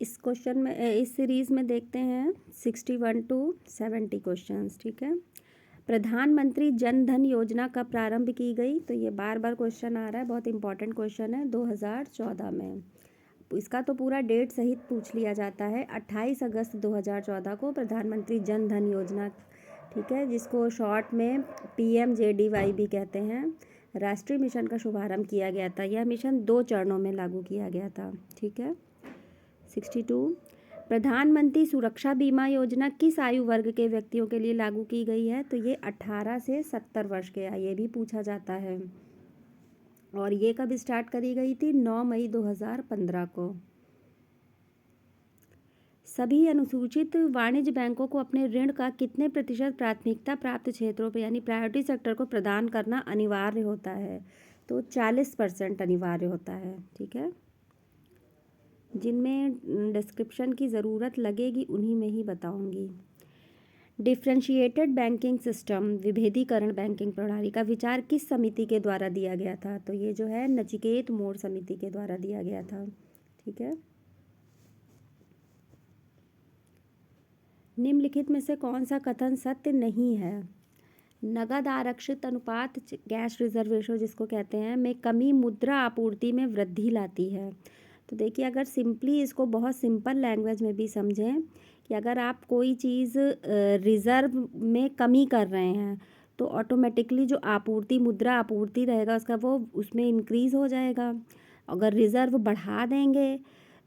इस क्वेश्चन में इस सीरीज़ में देखते हैं 61 टू 70 क्वेश्चंस। ठीक है, प्रधानमंत्री जन धन योजना कब प्रारंभ की गई? तो ये बार बार क्वेश्चन आ रहा है, बहुत इंपॉर्टेंट क्वेश्चन है। 2014 में। इसका तो पूरा डेट सहित पूछ लिया जाता है। 28 अगस्त 2014 को प्रधानमंत्री जन धन योजना, ठीक है, जिसको शॉर्ट में PMJDY भी कहते हैं, राष्ट्रीय मिशन का शुभारंभ किया गया था। यह मिशन 2 चरणों में लागू किया गया था। ठीक है। 62, प्रधानमंत्री सुरक्षा बीमा योजना किस आयु वर्ग के व्यक्तियों के लिए लागू की गई है? तो ये 18 से 70 वर्ष के, ये भी पूछा जाता है। और ये कब स्टार्ट करी गई थी? 9 मई 2015 को। सभी अनुसूचित वाणिज्य बैंकों को अपने ऋण का कितने प्रतिशत प्राथमिकता प्राप्त क्षेत्रों पर यानी प्रायोरिटी सेक्टर को प्रदान करना अनिवार्य होता है? तो 40% अनिवार्य होता है। ठीक है, जिनमें डिस्क्रिप्शन की ज़रूरत लगेगी उन्हीं में ही बताऊंगी। डिफ्रेंशिएटेड बैंकिंग सिस्टम, विभेदीकरण बैंकिंग प्रणाली का विचार किस समिति के द्वारा दिया गया था? तो ये जो है नचिकेत मोड़ समिति के द्वारा दिया गया था। ठीक है, निम्नलिखित में से कौन सा कथन सत्य नहीं है? नगद आरक्षित अनुपात, कैश रिजर्वेशन जिसको कहते हैं, में कमी मुद्रा आपूर्ति में वृद्धि लाती है। तो देखिए, अगर सिंपली इसको बहुत सिंपल लैंग्वेज में भी समझें कि अगर आप कोई चीज़ रिज़र्व में कमी कर रहे हैं तो ऑटोमेटिकली जो आपूर्ति, मुद्रा आपूर्ति रहेगा उसका, वो उसमें इंक्रीज़ हो जाएगा। अगर रिज़र्व बढ़ा देंगे,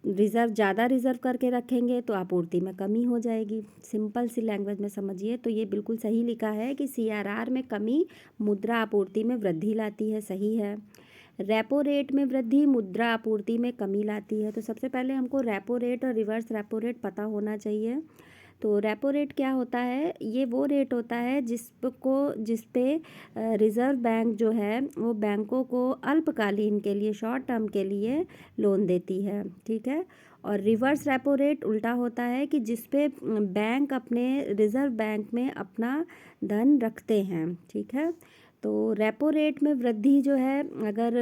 रिज़र्व ज़्यादा रिज़र्व करके रखेंगे तो आपूर्ति में कमी हो जाएगी। सिंपल सी लैंग्वेज में समझिए तो ये बिल्कुल सही लिखा है कि CRR में कमी मुद्रा आपूर्ति में वृद्धि लाती है। सही है। रेपो रेट में वृद्धि मुद्रा आपूर्ति में कमी लाती है। तो सबसे पहले हमको रेपो रेट और रिवर्स रेपो रेट पता होना चाहिए। तो रेपो रेट क्या होता है? ये वो रेट होता है जिस पे रिज़र्व बैंक जो है वो बैंकों को अल्पकालीन के लिए, शॉर्ट टर्म के लिए लोन देती है। ठीक है। और रिवर्स रेपो रेट उल्टा होता है कि जिस पे बैंक अपने रिज़र्व बैंक में अपना धन रखते हैं। ठीक है। तो रेपो रेट में वृद्धि जो है, अगर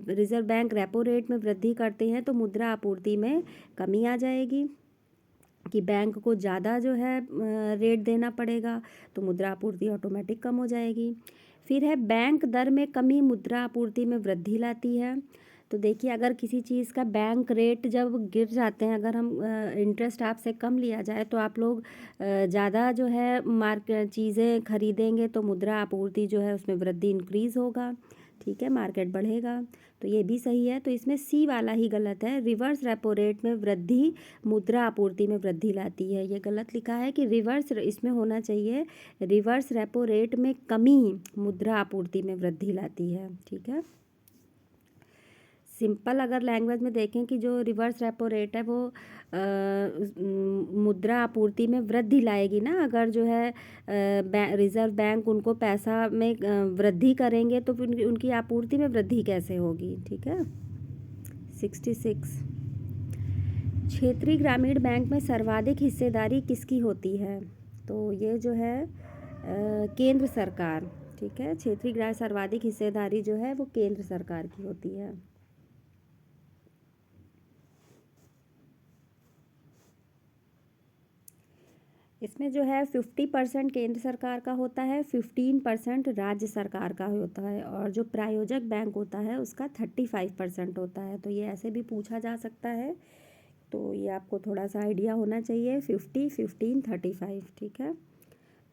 रिज़र्व बैंक रेपो रेट में वृद्धि करते हैं तो मुद्रा आपूर्ति में कमी आ जाएगी कि बैंक को ज़्यादा जो है रेट देना पड़ेगा, तो मुद्रा आपूर्ति ऑटोमेटिक कम हो जाएगी। फिर है बैंक दर में कमी मुद्रा आपूर्ति में वृद्धि लाती है। तो देखिए, अगर किसी चीज़ का बैंक रेट जब गिर जाते हैं, अगर हम इंटरेस्ट आपसे कम लिया जाए तो आप लोग ज़्यादा जो है चीज़ें खरीदेंगे तो मुद्रा आपूर्ति जो है उसमें वृद्धि इंक्रीज़ होगा। ठीक है, मार्केट बढ़ेगा। तो ये भी सही है। तो इसमें C वाला ही गलत है। रिवर्स रेपो रेट में वृद्धि मुद्रा आपूर्ति में वृद्धि लाती है, ये गलत लिखा है कि रिवर्स, इसमें होना चाहिए रिवर्स रेपो रेट में कमी मुद्रा आपूर्ति में वृद्धि लाती है। ठीक है। सिंपल अगर लैंग्वेज में देखें कि जो रिवर्स रेपो रेट है वो मुद्रा आपूर्ति में वृद्धि लाएगी ना। अगर जो है रिज़र्व बैंक उनको पैसा में वृद्धि करेंगे तो फिर उनकी आपूर्ति में वृद्धि कैसे होगी? ठीक है। 66, क्षेत्रीय ग्रामीण बैंक में सर्वाधिक हिस्सेदारी किसकी होती है? तो ये जो है केंद्र सरकार। ठीक है, क्षेत्रीय सर्वाधिक हिस्सेदारी जो है वो केंद्र सरकार की होती है। इसमें जो है 50% केंद्र सरकार का होता है, 15% राज्य सरकार का होता है, और जो प्रायोजक बैंक होता है उसका 35% होता है। तो ये ऐसे भी पूछा जा सकता है, तो ये आपको थोड़ा सा आइडिया होना चाहिए। 50, 15, 35। ठीक है।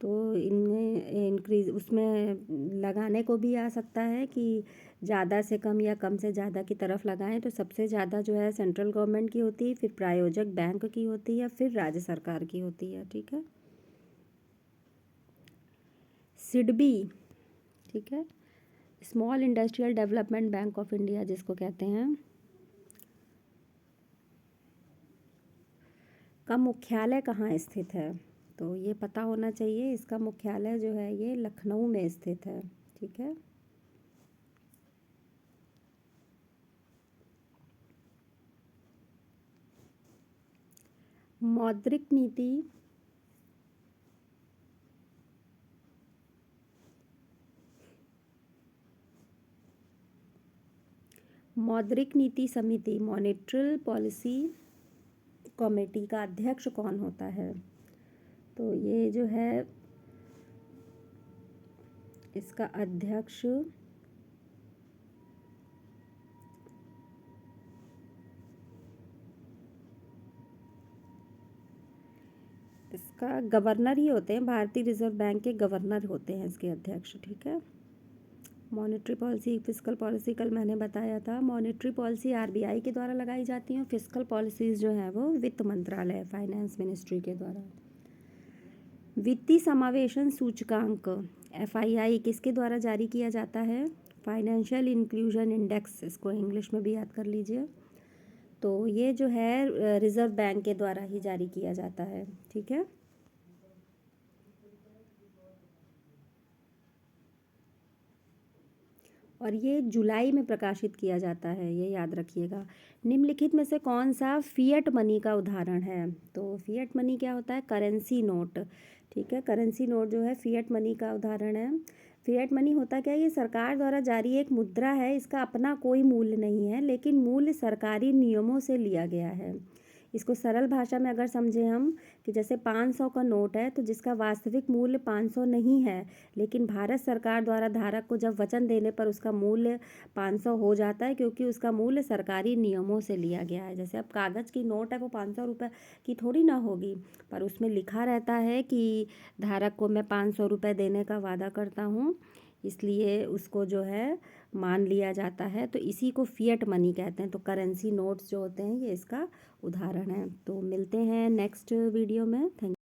तो इनमें इंक्रीज उसमें लगाने को भी आ सकता है कि ज़्यादा से कम या कम से ज़्यादा की तरफ लगाएं। तो सबसे ज़्यादा जो है सेंट्रल गवर्नमेंट की होती है, फिर प्रायोजक बैंक की होती है, फिर राज्य सरकार की होती है। ठीक है। सिडबी, ठीक है, small industrial development bank of India जिसको कहते हैं, का मुख्यालय कहाँ स्थित है? तो ये पता होना चाहिए। इसका मुख्यालय जो है ये लखनऊ में स्थित है। ठीक है। मौद्रिक नीति, मौद्रिक नीति समिति, मॉनेटरी पॉलिसी कमेटी का अध्यक्ष कौन होता है? तो ये जो है इसका अध्यक्ष इसका गवर्नर ही होते हैं, भारतीय रिजर्व बैंक के गवर्नर होते हैं इसके अध्यक्ष, ठीक है। मॉनेटरी पॉलिसी, फिस्कल पॉलिसी कल मैंने बताया था। मॉनेटरी पॉलिसी आरबीआई के द्वारा लगाई जाती है, फिस्कल पॉलिसीज़ जो है वो वित्त मंत्रालय, फाइनेंस मिनिस्ट्री के द्वारा। वित्तीय समावेशन सूचकांक एफआईआई किसके द्वारा जारी किया जाता है? फाइनेंशियल इंक्लूजन इंडेक्स, इसको इंग्लिश में भी याद कर लीजिए। तो ये जो है रिजर्व बैंक के द्वारा ही जारी किया जाता है, ठीक है। और ये जुलाई में प्रकाशित किया जाता है, ये याद रखिएगा। निम्नलिखित में से कौन सा फिएट मनी का उदाहरण है? तो फिएट मनी क्या होता है? करेंसी नोट, ठीक है। करेंसी नोट जो है फिएट मनी का उदाहरण है। फिएट मनी होता क्या है? ये सरकार द्वारा जारी एक मुद्रा है, इसका अपना कोई मूल्य नहीं है, लेकिन मूल्य सरकारी नियमों से लिया गया है। इसको सरल भाषा में अगर समझें हम कि जैसे 500 का नोट है तो जिसका वास्तविक मूल्य 500 नहीं है, लेकिन भारत सरकार द्वारा धारक को जब वचन देने पर उसका मूल्य 500 हो जाता है, क्योंकि उसका मूल्य सरकारी नियमों से लिया गया है। जैसे अब कागज़ की नोट है, वो 500 रुपये की थोड़ी ना होगी, पर उसमें लिखा रहता है कि धारक को मैं 500 रुपये देने का वादा करता हूँ, इसलिए उसको जो है मान लिया जाता है। तो इसी को फिएट मनी कहते हैं। तो करेंसी नोट्स जो होते हैं ये इसका उदाहरण है। तो मिलते हैं नेक्स्ट वीडियो में। थैंक